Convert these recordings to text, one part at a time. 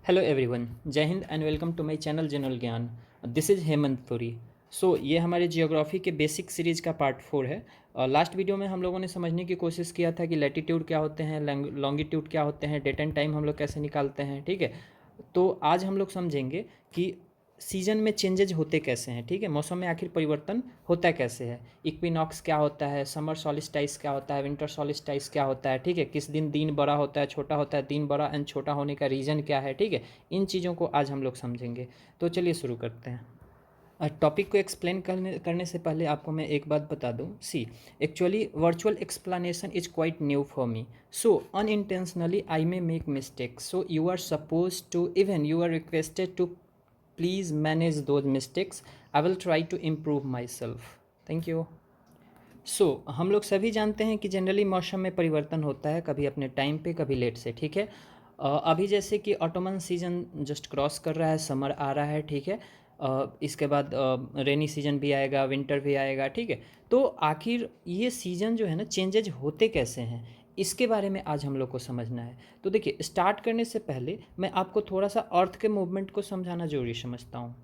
Hello everyone, जय Hind and welcome to my channel general Gyan. This is Hemant Puri. ये हमारे geography के बेसिक सीरीज़ का पार्ट 4 है। लास्ट वीडियो में हम लोगों ने समझने की कोशिश किया था कि लैटिट्यूड क्या होते हैं, लॉन्गिट्यूड क्या होते हैं, डेट एंड टाइम हम लोग कैसे निकालते हैं। ठीक है, तो आज हम लोग समझेंगे कि सीजन में चेंजेज होते कैसे हैं। ठीक है, मौसम में आखिर परिवर्तन होता कैसे है, इक्विनॉक्स क्या होता है, समर सॉलिस्टाइस क्या होता है, विंटर सॉलिस्टाइस क्या होता है। ठीक है, किस दिन दिन बड़ा होता है, छोटा होता है, दिन बड़ा एंड छोटा होने का रीज़न क्या है। ठीक है, इन चीज़ों को आज हम लोग समझेंगे। तो चलिए शुरू करते हैं। टॉपिक को एक्सप्लेन करने से पहले आपको मैं एक बात बता दूं। See, actually virtual explanation is quite new for me, so unintentionally I may make mistakes, so you are suppose to, even you are requested to please manage those mistakes. I will try to improve myself. Thank you. हम लोग सभी जानते हैं कि generally मौसम में परिवर्तन होता है, कभी अपने टाइम पे कभी लेट से। ठीक है, अभी जैसे कि ऑटोमन सीजन जस्ट क्रॉस कर रहा है, समर आ रहा है। ठीक है, इसके बाद रेनी सीजन भी आएगा, विंटर भी आएगा। ठीक है, तो आखिर ये सीज़न जो है ना, चेंजेज होते कैसे हैं, इसके बारे में आज हम लोग को समझना है। तो देखिए, स्टार्ट करने से पहले मैं आपको थोड़ा सा अर्थ के मूवमेंट को समझाना जरूरी समझता हूँ।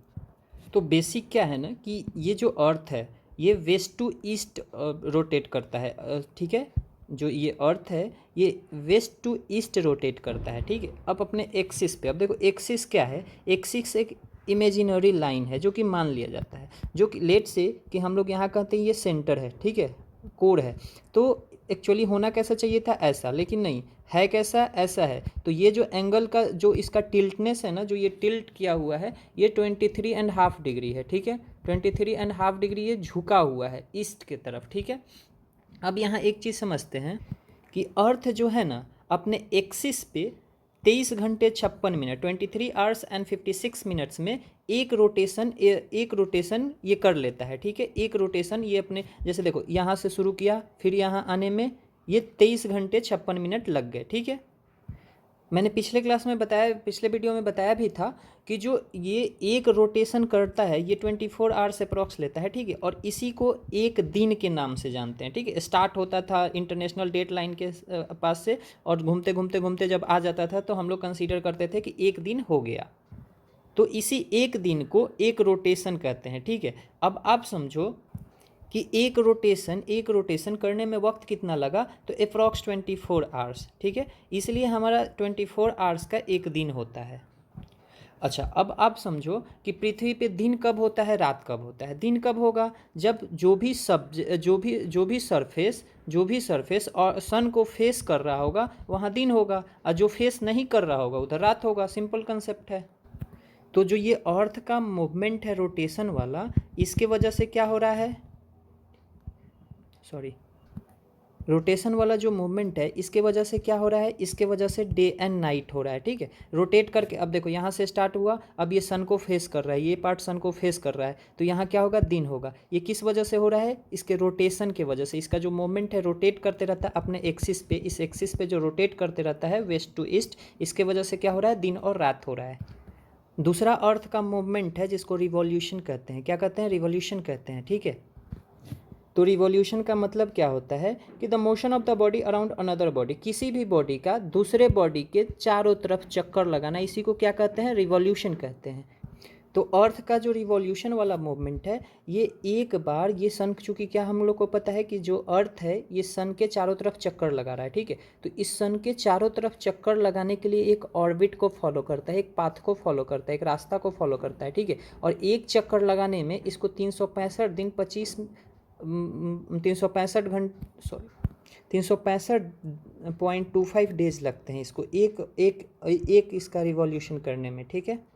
तो बेसिक क्या है ना कि ये जो अर्थ है ये वेस्ट टू ईस्ट रोटेट करता है। ठीक है, जो ये अर्थ है ये वेस्ट टू ईस्ट रोटेट करता है। ठीक है, अब अपने एक्सिस पे, अब देखो एक्सिस क्या है, एक्सिस एक इमेजिनरी लाइन है जो कि मान लिया जाता है, जो कि लेट से कि हम लोग यहाँ कहते हैं ये सेंटर है। ठीक है, कोर है। तो एक्चुअली होना कैसा चाहिए था, ऐसा, लेकिन नहीं है, कैसा, ऐसा है। तो ये जो एंगल का जो इसका टिल्टनेस है ना, जो ये टिल्ट किया हुआ है, ये 23.5 डिग्री है। ठीक है, 23.5 डिग्री ये झुका हुआ है ईस्ट की तरफ। ठीक है, अब यहाँ एक चीज़ समझते हैं कि अर्थ जो है ना, अपने एक्सिस पे 23 घंटे 56 मिनट 23 आवर्स एंड 56 मिनट्स में एक रोटेशन ये कर लेता है। ठीक है, एक रोटेशन ये अपने, जैसे देखो यहाँ से शुरू किया, फिर यहाँ आने में ये 23 घंटे 56 मिनट लग गए। ठीक है, मैंने पिछले क्लास में बताया, पिछले वीडियो में बताया भी था कि जो ये एक रोटेशन करता है ये 24 आवर्स अप्रॉक्स लेता है। ठीक है, और इसी को एक दिन के नाम से जानते हैं। ठीक है, स्टार्ट होता था इंटरनेशनल डेट लाइन के पास से, और घूमते घूमते घूमते जब आ जाता था तो हम लोग कंसीडर करते थे कि एक दिन हो गया। तो इसी एक दिन को एक रोटेशन कहते हैं। ठीक है, अब आप समझो कि एक रोटेशन करने में वक्त कितना लगा, तो अप्रॉक्स 24 आवर्स। ठीक है, इसलिए हमारा 24 आवर्स का एक दिन होता है। अच्छा, अब आप समझो कि पृथ्वी पे दिन कब होता है, रात कब होता है। दिन कब होगा, जब जो भी सरफेस और सन को फेस कर रहा होगा वहाँ दिन होगा, और जो फेस नहीं कर रहा होगा उधर रात होगा। सिंपल कंसेप्ट है। तो जो ये अर्थ का मूवमेंट है रोटेशन वाला, इसके वजह से क्या हो रहा है, सॉरी, रोटेशन वाला जो मूवमेंट है इसके वजह से क्या हो रहा है, इसके वजह से डे एंड नाइट हो रहा है। ठीक है, रोटेट करके, अब देखो यहाँ से स्टार्ट हुआ, अब ये सन को फेस कर रहा है, ये पार्ट सन को फेस कर रहा है, तो यहाँ क्या होगा, दिन होगा। ये किस वजह से हो रहा है, इसके रोटेशन के वजह से। इसका जो मूवमेंट है रोटेट करते रहता है अपने एक्सिस पे, इस एक्सिस पे जो रोटेट करते रहता है वेस्ट टू ईस्ट, इसके वजह से क्या हो रहा है, दिन और रात हो रहा है। दूसरा अर्थ का मूवमेंट है जिसको रिवॉल्यूशन कहते हैं। क्या कहते हैं, रिवॉल्यूशन कहते हैं। ठीक है, तो रिवॉल्यूशन का मतलब क्या होता है कि the motion of the body around another body, किसी भी बॉडी का दूसरे बॉडी के चारों तरफ चक्कर लगाना, इसी को क्या कहते हैं, रिवॉल्यूशन कहते हैं। तो अर्थ का जो रिवॉल्यूशन वाला मूवमेंट है, ये एक बार, ये सन, चूँकि क्या हम लोग को पता है कि जो अर्थ है ये सन के चारों तरफ चक्कर लगा रहा है। ठीक है, तो इस सन के चारों तरफ चक्कर लगाने के लिए एक ऑर्बिट को फॉलो करता है, एक पाथ को फॉलो करता है, एक रास्ता को फॉलो करता है। ठीक है, और एक चक्कर लगाने में इसको 365 दिन 365.25 डेज लगते हैं इसको एक एक एक इसका रिवॉल्यूशन करने में। ठीक है,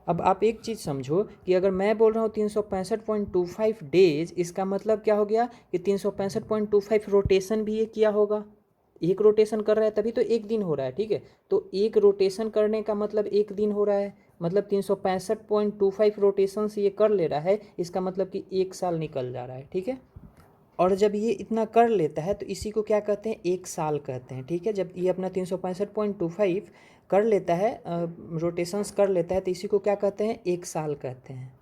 अब आप एक चीज़ समझो कि अगर मैं बोल रहा हूँ 365.25 डेज, इसका मतलब क्या हो गया कि 365.25 रोटेशन भी ये किया होगा। एक रोटेशन कर रहा है तभी तो एक दिन हो रहा है। ठीक है, तो एक रोटेशन करने का मतलब एक दिन हो रहा है, मतलब 365.25 रोटेशन से ये कर ले रहा है, इसका मतलब कि एक साल निकल जा रहा है। ठीक है, और जब ये इतना कर लेता है तो इसी को क्या कहते हैं, एक साल कहते हैं। ठीक है, जब ये अपना 365.25 कर लेता है, रोटेशंस कर लेता है, तो इसी को क्या कहते हैं, एक साल कहते हैं।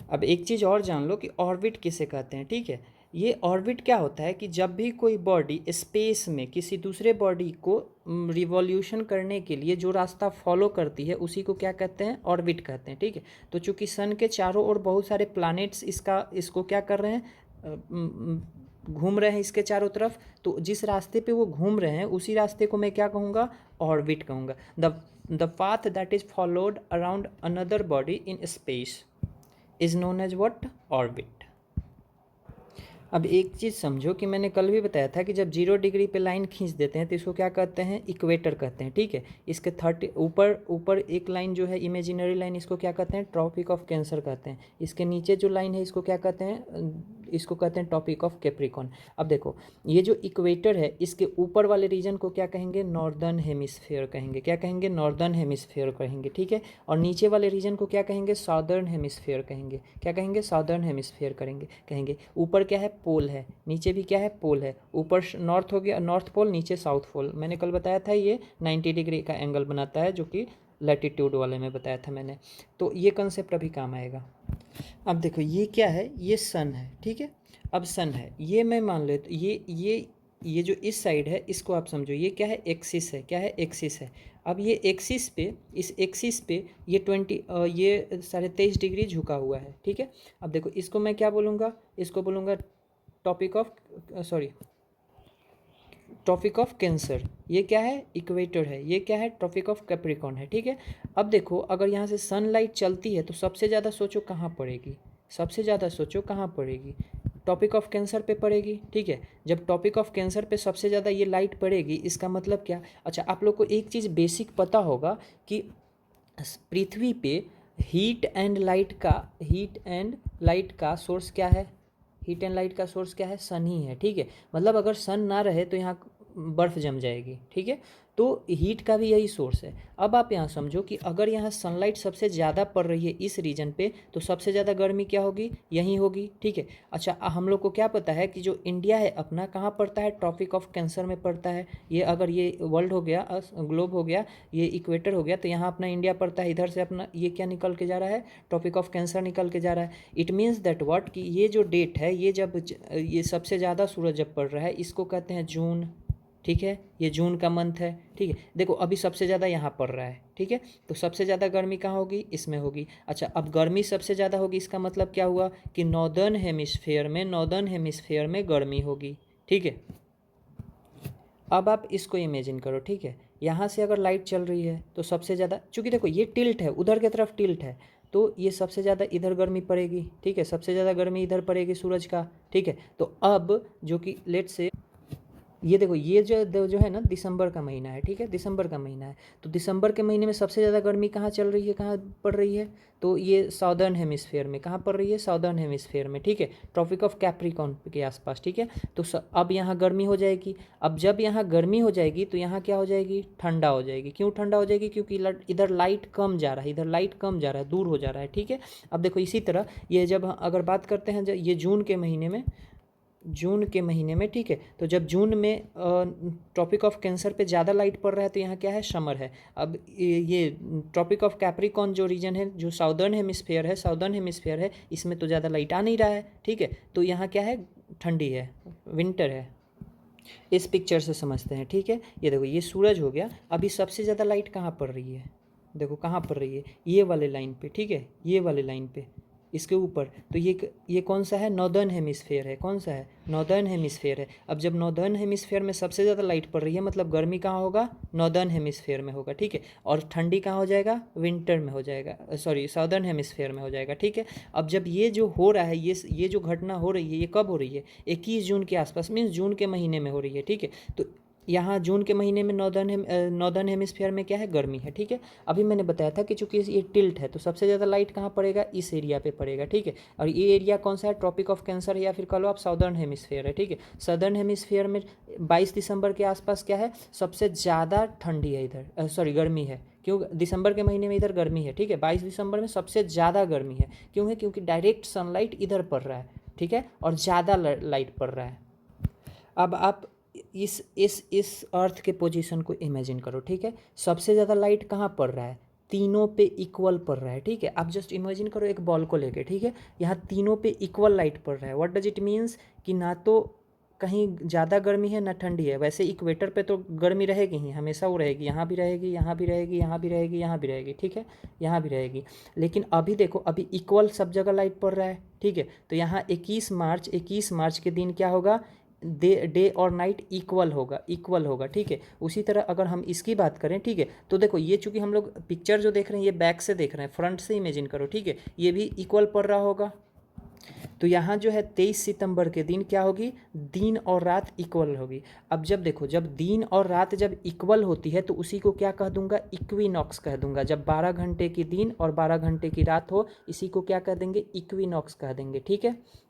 अब एक चीज़ और जान लो कि ऑर्बिट किसे कहते हैं। ठीक है, ये ऑर्बिट क्या होता है कि जब भी कोई बॉडी स्पेस में किसी दूसरे बॉडी को रिवॉल्यूशन करने के लिए जो रास्ता फॉलो करती है उसी को क्या कहते हैं, ऑर्बिट कहते हैं, ठीक है। तो चूंकि सन के चारों ओर बहुत सारे प्लैनेट्स इसको क्या कर रहे हैं, घूम रहे हैं इसके चारों तरफ, तो जिस रास्ते पे वो घूम रहे हैं उसी रास्ते को मैं क्या कहूँगा, ऑर्बिट कहूँगा। The path that is followed around another body in space is known as what, orbit. अब एक चीज़ समझो कि मैंने कल भी बताया था कि जब 0 डिग्री पे लाइन खींच देते हैं तो इसको क्या कहते हैं, इक्वेटर कहते हैं, ठीक है। इसके 30 ऊपर एक लाइन जो है इमेजिनरी लाइन, इसको क्या कहते हैं, ट्रॉपिक ऑफ कैंसर कहते हैं। इसके नीचे जो लाइन है इसको क्या कहते हैं, इसको कहते हैं टॉपिक ऑफ कैप्रिकॉन। अब देखो ये जो इक्वेटर है इसके ऊपर वाले रीजन को क्या कहेंगे, नॉर्दर्न हेमिस्फेयर कहेंगे, क्या कहेंगे, नॉर्दर्न हेमिस्फेयर कहेंगे, ठीक है। और नीचे वाले रीजन को क्या कहेंगे, साउदर्न हेमिस्फेयर कहेंगे, क्या कहेंगे, साउदर्न हेमिस्फेयर कहेंगे। ऊपर क्या है, पोल है, नीचे भी क्या है, पोल है। ऊपर नॉर्थ हो गया, नॉर्थ पोल, नीचे साउथ पोल। मैंने कल बताया था ये 90 डिग्री का एंगल बनाता है, जो कि लैटिट्यूड वाले में बताया था मैंने। तो ये कंसेप्ट अभी काम आएगा। अब देखो ये क्या है, ये सन है, ठीक है। अब सन है, ये मैं मान लेता, ये जो इस साइड है इसको आप समझो, ये क्या है, एक्सिस है, क्या है, एक्सिस है। अब ये एक्सिस पे, इस एक्सिस पे ये 23.5 डिग्री झुका हुआ है, ठीक है। अब देखो इसको मैं क्या बोलूँगा, इसको बोलूँगा ट्रॉपिक ऑफ कैंसर। ये क्या है, इक्वेटर है। ये क्या है, ट्रॉपिक ऑफ कैप्रिकॉन है, ठीक है। अब देखो अगर यहाँ से सनलाइट चलती है तो सबसे ज़्यादा सोचो कहाँ पड़ेगी, सबसे ज़्यादा सोचो कहाँ पड़ेगी, टॉपिक ऑफ कैंसर पे पड़ेगी, ठीक है। जब टॉपिक ऑफ कैंसर पे सबसे ज़्यादा ये लाइट पड़ेगी, इसका मतलब क्या, अच्छा आप लोग को एक चीज़ बेसिक पता होगा कि पृथ्वी पे हीट एंड लाइट का सोर्स क्या है, हीट एंड लाइट का सोर्स क्या है, सन ही है, ठीक है। मतलब अगर सन ना रहे तो यहाँ बर्फ़ जम जाएगी, ठीक है। तो हीट का भी यही सोर्स है। अब आप यहाँ समझो कि अगर यहाँ सनलाइट सबसे ज़्यादा पड़ रही है इस रीजन पे, तो सबसे ज़्यादा गर्मी क्या होगी, यहीं होगी, ठीक है। अच्छा हम लोग को क्या पता है कि जो इंडिया है अपना कहाँ पड़ता है, ट्रॉपिक ऑफ कैंसर में पड़ता है। ये अगर ये वर्ल्ड हो गया, ग्लोब हो गया, ये इक्वेटर हो गया, तो यहाँ अपना इंडिया पड़ता है। इधर से अपना ये क्या निकल के जा रहा है, ट्रॉपिक ऑफ कैंसर निकल के जा रहा है। इट मीन्स दैट व्हाट, कि ये जो डेट है, ये जब ये सबसे ज़्यादा सूरज जब पड़ रहा है, इसको कहते हैं जून, ठीक है। ये जून का मंथ है, ठीक है। देखो अभी सबसे ज़्यादा यहाँ पड़ रहा है, ठीक है। तो सबसे ज़्यादा गर्मी कहाँ होगी, इसमें होगी। अच्छा अब गर्मी सबसे ज़्यादा होगी, इसका मतलब क्या हुआ कि नॉर्दर्न हेमिस्फेयर में गर्मी होगी, ठीक है। अब आप इसको इमेजिन करो, ठीक है। यहाँ से अगर लाइट चल रही है तो सबसे ज़्यादा, चूँकि देखो ये टिल्ट है, उधर की तरफ टिल्ट है, तो ये सबसे ज़्यादा इधर गर्मी पड़ेगी, ठीक है। सबसे ज़्यादा गर्मी इधर पड़ेगी सूरज का, ठीक है। तो अब जो कि लेट से ये देखो ये जो है ना, दिसंबर का महीना है, ठीक है, दिसंबर का महीना है। तो दिसंबर के महीने में सबसे ज़्यादा गर्मी कहाँ चल रही है, कहाँ पड़ रही है, तो ये साउदर्न हेमिस्फेयर में। कहाँ पड़ रही है, साउदर्न हेमिस्फेयर में, ठीक है, ट्रॉपिक ऑफ कैप्रिकॉन के आसपास, ठीक है। तो अब यहाँ गर्मी हो जाएगी। अब जब यहाँ गर्मी हो जाएगी तो यहाँ क्या हो जाएगी, ठंडा हो जाएगी। क्यों ठंडा हो जाएगी, क्योंकि इधर लाइट कम जा रहा है, इधर लाइट कम जा रहा है, दूर हो जा रहा है, ठीक है। अब देखो इसी तरह ये जब अगर बात करते हैं, ये जून के महीने में, ठीक है। तो जब जून में ट्रॉपिक ऑफ कैंसर पे ज़्यादा लाइट पड़ रहा है तो यहाँ क्या है, समर है। अब ये ट्रॉपिक ऑफ कैप्रिकॉन जो रीजन है, जो साउदर्न हेमिस्फेयर है, इसमें तो ज़्यादा लाइट आ नहीं रहा है, ठीक है। तो यहाँ क्या है, ठंडी है, विंटर है। इस पिक्चर से समझते हैं, ठीक है। ये देखो ये सूरज हो गया। अभी सबसे ज़्यादा लाइट कहाँ पड़ रही है, देखो कहाँ पड़ रही है, ये वाले लाइन पे, ठीक है, ये वाले लाइन पे, इसके ऊपर। तो ये कौन सा है, नॉर्दर्न हेमिस्फेयर है। कौन सा है, नॉर्दर्न हेमिस्फेयर है। अब जब नॉर्दर्न हेमिस्फेयर में सबसे ज़्यादा लाइट पड़ रही है, मतलब गर्मी कहाँ होगा, नॉर्दर्न हेमिस्फेयर में होगा, ठीक है। और ठंडी कहाँ हो जाएगा, विंटर में हो जाएगा, सॉरी साउदर्न हेमिस्फेयर में हो जाएगा, ठीक है। अब जब ये जो हो रहा है, ये जो घटना हो रही है, ये कब हो रही है, 21 जून के आसपास, मीन्स जून के महीने में हो रही है, ठीक है। तो यहाँ जून के महीने में नॉर्दर्न हेमिस्फीयर में क्या है, गर्मी है, ठीक है। अभी मैंने बताया था कि चूंकि ये टिल्ट है तो सबसे ज़्यादा लाइट कहाँ पड़ेगा, इस एरिया पे पड़ेगा, ठीक है। और ये एरिया कौन सा है, ट्रॉपिक ऑफ कैंसर है, या फिर कह लो आप साउदर्न हेमिस्फीयर है, ठीक है। साउदर्न हेमिस्फीयर में 22 दिसंबर के आसपास क्या है, सबसे ज़्यादा ठंडी है इधर, सॉरी गर्मी है। क्यों, दिसंबर के महीने में इधर गर्मी है, ठीक है। 22 दिसंबर में सबसे ज़्यादा गर्मी है। क्यों है, क्योंकि डायरेक्ट सनलाइट इधर पड़ रहा है, ठीक है, और ज़्यादा लाइट पड़ रहा है। अब आप इस अर्थ के पोजीशन को इमेजिन करो, ठीक है। सबसे ज़्यादा लाइट कहाँ पड़ रहा है, तीनों पे इक्वल पड़ रहा है, ठीक है। आप जस्ट इमेजिन करो एक बॉल को लेके, ठीक है, यहाँ तीनों पे इक्वल लाइट पड़ रहा है। व्हाट डज इट मीन्स कि ना तो कहीं ज़्यादा गर्मी है ना ठंडी है। वैसे इक्वेटर पे तो गर्मी रहेगी ही, हमेशा वो रहेगी, यहाँ भी रहेगी, यहाँ भी रहेगी, यहाँ भी रहेगी, यहाँ भी रहेगी, ठीक है, यहाँ भी रहेगी। लेकिन अभी देखो, अभी इक्वल सब जगह लाइट पड़ रहा है, ठीक है। तो यहाँ 21 मार्च के दिन क्या होगा, डे और नाइट इक्वल होगा, ठीक है। उसी तरह अगर हम इसकी बात करें, ठीक है, तो देखो ये चूंकि हम लोग पिक्चर जो देख रहे हैं ये बैक से देख रहे हैं, फ्रंट से इमेजिन करो, ठीक है, ये भी इक्वल पड़ रहा होगा। तो यहाँ जो है 23 सितंबर के दिन क्या होगी, दिन और रात इक्वल होगी। अब जब देखो, जब दिन और रात जब इक्वल होती है तो उसी को क्या कह दूंगा, इक्विनॉक्स कह दूंगा। जब 12 घंटे की दिन और 12 घंटे की रात हो, इसी को क्या कह देंगे, इक्विनॉक्स कह देंगे, ठीक है।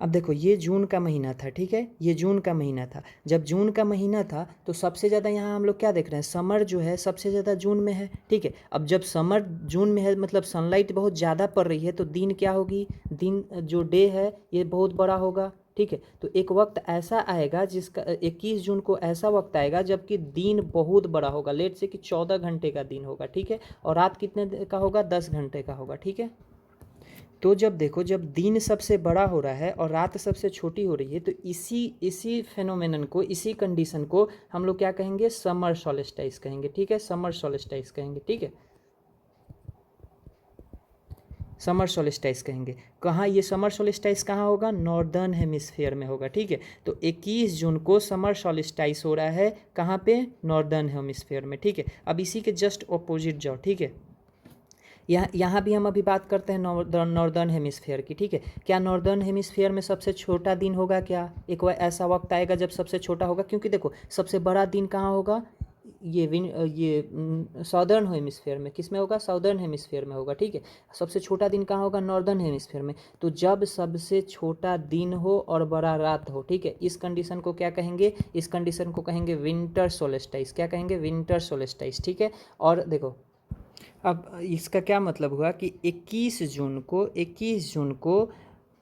अब देखो ये जून का महीना था, ठीक है, ये जून का महीना था। जब जून का महीना था तो सबसे ज़्यादा यहाँ हम लोग क्या देख रहे हैं, समर जो है सबसे ज़्यादा जून में है, ठीक है। अब जब समर जून में है मतलब सनलाइट बहुत ज़्यादा पड़ रही है तो दिन क्या होगी, दिन जो डे है ये बहुत बड़ा होगा, ठीक है। तो एक वक्त ऐसा आएगा जिसका 21 जून को ऐसा वक्त आएगा जबकि दिन बहुत बड़ा होगा, लेट से कि 14 घंटे का दिन होगा, ठीक है, और रात कितने का होगा, 10 घंटे का होगा, ठीक है। तो जब देखो, जब दिन सबसे बड़ा हो रहा है और रात सबसे छोटी हो रही है तो इसी फेनोमेनन को, इसी कंडीशन को हम लोग क्या कहेंगे, समर सॉलिस्टाइस कहेंगे, ठीक है, समर सॉलिस्टाइस कहेंगे, ठीक है, समर सॉलिस्टाइस कहेंगे। कहाँ ये समर सॉलिस्टाइस कहाँ होगा, नॉर्दर्न हेमिस्फीयर में होगा, ठीक है। तो 21 जून को समर सॉलिस्टाइस हो रहा है कहाँ पे, नॉर्दर्न हेमिस्फीयर में, ठीक है। अब इसी के जस्ट ऑपोजिट जाओ, ठीक है, यहाँ भी हम अभी बात करते हैं नॉर्दर्न हेमिस्फेयर की, ठीक है। क्या नॉर्दर्न हेमिस्फेयर में सबसे छोटा दिन होगा क्या, एक ऐसा वक्त आएगा जब सबसे छोटा होगा, क्योंकि देखो सबसे बड़ा दिन कहाँ होगा, ये साउदर्न हेमिस्फेयर में, किस में होगा, साउदर्न हेमिस्फेयर में होगा, ठीक है। सबसे छोटा दिन कहाँ होगा, नॉर्दर्न हेमिस्फेयर में। तो जब सबसे छोटा दिन हो और बड़ा रात हो, ठीक है, इस कंडीशन को क्या कहेंगे, इस कंडीशन को कहेंगे विंटर सोलेस्टाइस, क्या कहेंगे, विंटर सोलेस्टाइस, ठीक है। और देखो अब इसका क्या मतलब हुआ कि 21 जून को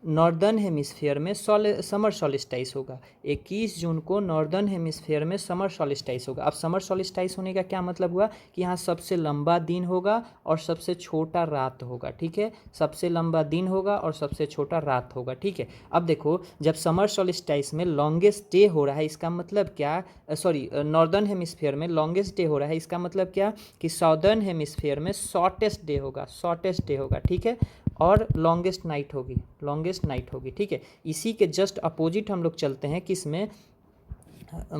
नॉर्दर्न हेमिस्फीयर में समर सॉलिस्टाइस होगा। 21 जून को नॉर्दर्न हेमिस्फीयर में समर सॉलिस्टाइस होगा। अब समर सॉलिस्टाइस होने का क्या मतलब हुआ कि यहाँ सबसे लंबा दिन होगा और सबसे छोटा रात होगा, ठीक है, सबसे लंबा दिन होगा और सबसे छोटा रात होगा, ठीक है। अब देखो जब समर सॉलिस्टाइस में लॉन्गेस्ट डे हो रहा है, इसका मतलब क्या, नॉर्दर्न हेमिस्फीयर में लॉन्गेस्ट डे हो रहा है, इसका मतलब क्या कि साउदर्न हेमिस्फीयर में शॉर्टेस्ट डे होगा, ठीक है, और लॉन्गेस्ट नाइट होगी, ठीक है। इसी के जस्ट अपोजिट हम लोग चलते हैं किसमें,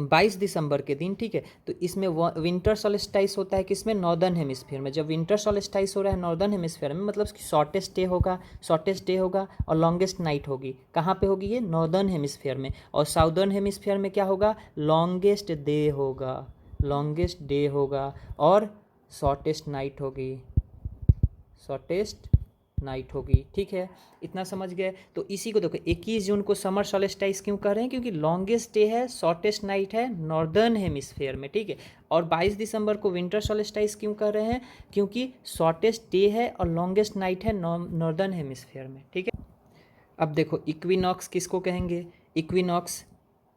22 दिसंबर के दिन, ठीक है। तो इसमें विंटर सॉलिस्टाइस होता है किसमें, नॉर्दर्न हेमिस्फीयर में। जब विंटर सॉलिस्टाइस हो रहा है नॉर्दर्न हेमिस्फीयर में मतलब शॉर्टेस्ट डे होगा और लॉन्गेस्ट नाइट होगी। कहाँ पे होगी ये, नॉर्दर्न हेमिस्फीयर में। और साउदर्न हेमिस्फीयर में क्या होगा, लॉन्गेस्ट डे होगा और शॉर्टेस्ट नाइट होगी, ठीक है। इतना समझ गए। तो इसी को देखो 21 जून को समर सॉलिस्टाइस क्यों कर रहे हैं, क्योंकि लॉन्गेस्ट डे है, शॉर्टेस्ट नाइट है नॉर्दर्न हेमिस्फीयर में, ठीक है। और 22 दिसंबर को विंटर सॉलिस्टाइस क्यों कर रहे हैं, क्योंकि शॉर्टेस्ट डे है और लॉन्गेस्ट नाइट है नॉर्दर्न हेमिस्फीयर में, ठीक है। अब देखो इक्विनॉक्स किसको कहेंगे, इक्विनॉक्स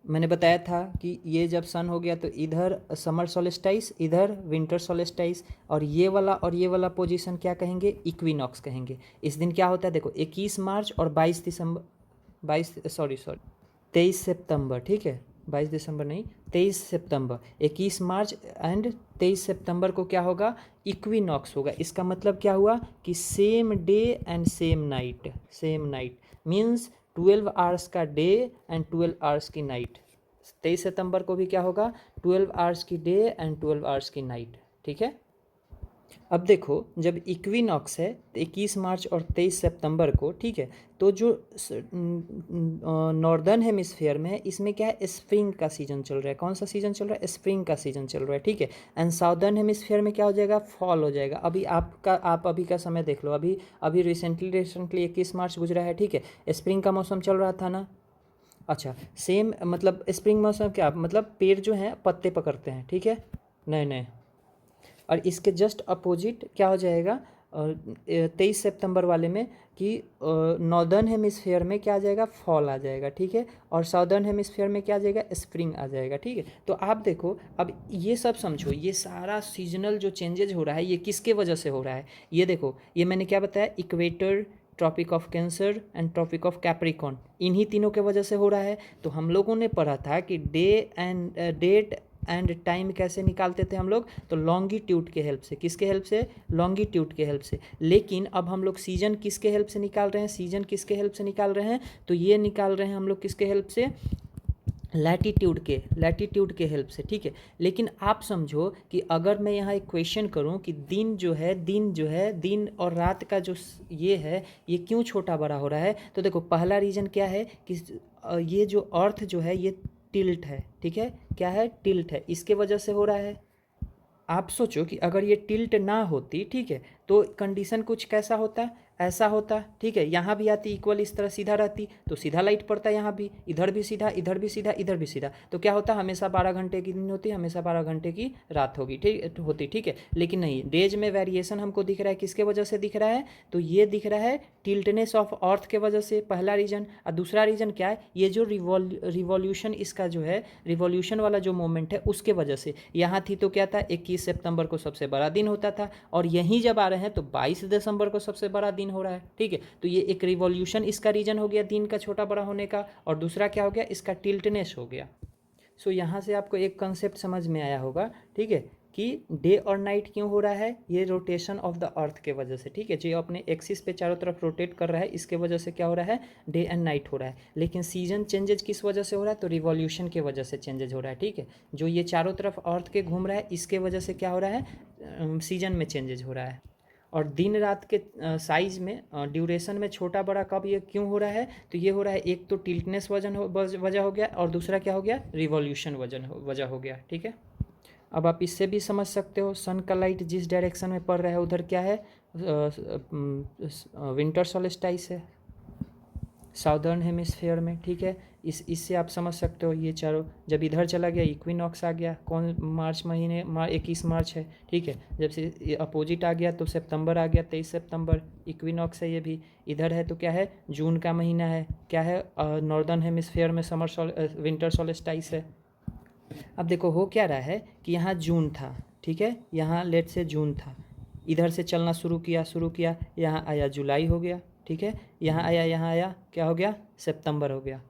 मैंने बताया था कि ये जब सन हो गया तो इधर समर सॉलिस्टाइस, इधर विंटर सॉलिस्टाइस, और ये वाला पोजीशन क्या कहेंगे, इक्विनॉक्स कहेंगे। इस दिन क्या होता है देखो, 21 मार्च और 23 सितंबर, ठीक है, 22 दिसंबर नहीं, 23 सितंबर, 21 मार्च एंड 23 सितंबर को क्या होगा, इक्विनॉक्स होगा। इसका मतलब क्या हुआ कि same day and same night means 12 hours का डे एंड 12 आवर्स की नाइट। 23 सितंबर को भी क्या होगा, 12 आवर्स की डे एंड 12 आवर्स की नाइट, ठीक है। अब देखो जब इक्विनॉक्स है 21 मार्च और 23 सितंबर को, ठीक है, तो जो नॉर्दर्न हेमिस्फीयर में है इसमें क्या है, स्प्रिंग का सीजन चल रहा है। कौन सा सीजन चल रहा है, स्प्रिंग का सीजन चल रहा है, ठीक है। एंड साउदर्न हेमिस्फीयर में क्या हो जाएगा, फॉल हो जाएगा। आप अभी का समय देख लो, अभी रिसेंटली 21 मार्च गुजरा है, ठीक है, स्प्रिंग का मौसम चल रहा था ना। अच्छा, सेम मतलब स्प्रिंग मौसम क्या मतलब, पेड़ जो हैं पत्ते पकड़ते हैं, ठीक है, नए नए। और इसके जस्ट अपोजिट क्या हो जाएगा, 23 सितंबर वाले में कि नॉर्दर्न हेमिस्फेयर में क्या आ जाएगा, फॉल आ जाएगा, ठीक है, और साउदर्न हेमिस्फेयर में क्या आ जाएगा, स्प्रिंग आ जाएगा, ठीक है। तो आप देखो अब ये सब समझो, ये सारा सीजनल जो चेंजेज हो रहा है ये किसके वजह से हो रहा है। ये देखो, ये मैंने क्या बताया, equator, Tropic of Cancer and Tropic of Capricorn, इन्हीं तीनों के वजह से हो रहा है। तो हम लोगों ने पढ़ा था कि डेट एंड टाइम कैसे निकालते थे हम लोग, तो लॉन्गिट्यूड के हेल्प से। किसके हेल्प से, लॉन्गिट्यूड के हेल्प से। लेकिन अब हम लोग सीजन किसके हेल्प से निकाल रहे हैं, सीजन किसके हेल्प से निकाल रहे हैं, तो ये निकाल रहे हैं हम लोग किसके हेल्प से, लैटिट्यूड के हेल्प से, ठीक है। लेकिन आप समझो कि अगर मैं यहाँ एक क्वेश्चन करूँ कि दिन और रात का जो ये है ये क्यों छोटा बड़ा हो रहा है, तो देखो पहला रीज़न क्या है कि ये जो अर्थ जो है ये टिल्ट है, ठीक है, क्या है, टिल्ट है, इसके वजह से हो रहा है। आप सोचो कि अगर ये टिल्ट ना होती, ठीक है, तो कंडीशन कुछ कैसा होता, ऐसा होता, ठीक है, यहाँ भी आती इक्वल इस तरह सीधा रहती तो सीधा लाइट पड़ता, यहाँ भी, इधर भी सीधा, इधर भी सीधा, इधर भी सीधा, तो क्या होता, हमेशा 12 घंटे की दिन होती, हमेशा 12 घंटे की रात होगी, ठीक है। लेकिन नहीं, डेज में वेरिएशन हमको दिख रहा है, किसके वजह से दिख रहा है, तो ये दिख रहा है टिल्टनेस ऑफ अर्थ के वजह से, पहला रीजन। और दूसरा रीजन क्या है, ये जो रिवॉल्यूशन इसका जो है, रिवॉल्यूशन वाला जो मोमेंट है उसके वजह से। यहाँ थी तो क्या था, 21 सितंबर को सबसे बड़ा दिन होता था, और यहीं जब आ रहे हैं तो 22 दिसंबर को सबसे बड़ा दिन हो रहा है, ठीक है। तो ये एक रिवॉल्यूशन इसका रीजन हो गया दिन का छोटा बड़ा होने का, और दूसरा क्या हो गया, इसका टिल्टनेस हो गया। सो यहाँ से आपको एक कंसेप्ट समझ में आया होगा, ठीक है, कि डे और नाइट क्यों हो रहा है, ये रोटेशन ऑफ द अर्थ के वजह से, ठीक है, जो अपने एक्सिस पे चारों तरफ रोटेट कर रहा है इसके वजह से क्या हो रहा है, डे एंड नाइट हो रहा है। लेकिन सीजन चेंजेज किस वजह से हो रहा है, तो रिवॉल्यूशन के वजह से चेंजेज हो रहा है, ठीक है, जो ये चारों तरफ अर्थ के घूम रहा है इसके वजह से क्या हो रहा है, सीजन में चेंजेज हो रहा है। और दिन रात के साइज में, ड्यूरेशन में छोटा बड़ा कब ये क्यों हो रहा है, तो ये हो रहा है एक तो टिल्टनेस वजह हो गया, और दूसरा क्या हो गया, रिवॉल्यूशन वजह हो गया, ठीक है। अब आप इससे भी समझ सकते हो, सन का लाइट जिस डायरेक्शन में पड़ रहा है उधर क्या है, विंटर सोल्स्टिस है साउदर्न हेमिस्फेयर में, ठीक है। इससे आप समझ सकते हो ये चारों, जब इधर चला गया इक्विनॉक्स आ गया, कौन, मार्च महीने 21 मार्च है, ठीक है, जब से अपोजिट आ गया तो सितंबर आ गया, 23 सितंबर इक्विनॉक्स है ये भी। इधर है तो क्या है, जून का महीना है, क्या है, नॉर्दर्न हेमिस्फेयर में विंटर सोल्स्टिस है। अब देखो हो क्या रहा है कि यहाँ जून था, ठीक है, यहाँ लेट से जून था, इधर से चलना शुरू किया, यहाँ आया जुलाई हो गया, ठीक है, यहाँ आया क्या हो गया, सितंबर हो गया,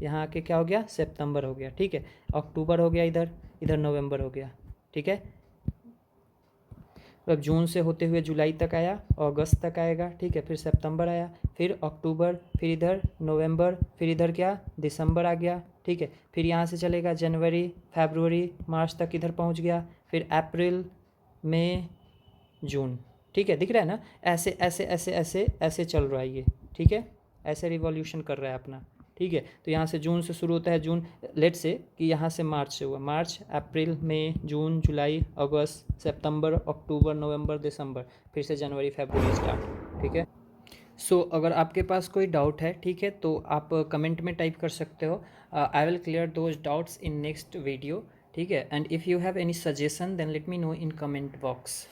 यहाँ आके क्या हो गया, सितंबर हो गया, ठीक है, अक्टूबर हो गया, इधर नवंबर हो गया, ठीक है। अब जून से होते हुए जुलाई तक आया, अगस्त तक आएगा, ठीक है, फिर सितंबर आया, फिर अक्टूबर, फिर इधर नवंबर, फिर इधर क्या, दिसंबर आ गया, ठीक है, फिर यहाँ से चलेगा जनवरी, फरवरी, मार्च तक इधर पहुँच गया, फिर अप्रैल, मई, जून, ठीक है, दिख रहा है ना, ऐसे ऐसे ऐसे ऐसे ऐसे चल रहा है ये, ठीक है, ऐसे रिवॉल्यूशन कर रहा है अपना, ठीक है। तो यहाँ से जून से शुरू होता है, जून, लेट से कि यहाँ से मार्च से हुआ, मार्च, अप्रैल, मई, जून, जुलाई, अगस्त, सितंबर, अक्टूबर, नवंबर, दिसंबर, फिर से जनवरी, फरवरी स्टार्ट, ठीक है। सो अगर आपके पास कोई डाउट है, ठीक है, तो आप कमेंट में टाइप कर सकते हो, I will clear those doubts in next video, ठीक है। And if you have any suggestion then let me know in comment box.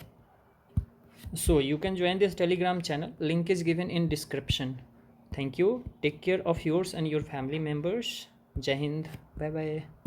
So you can join this Telegram channel, link is given in description. Thank you, take care of yours and your family members. Jai Hind, bye bye.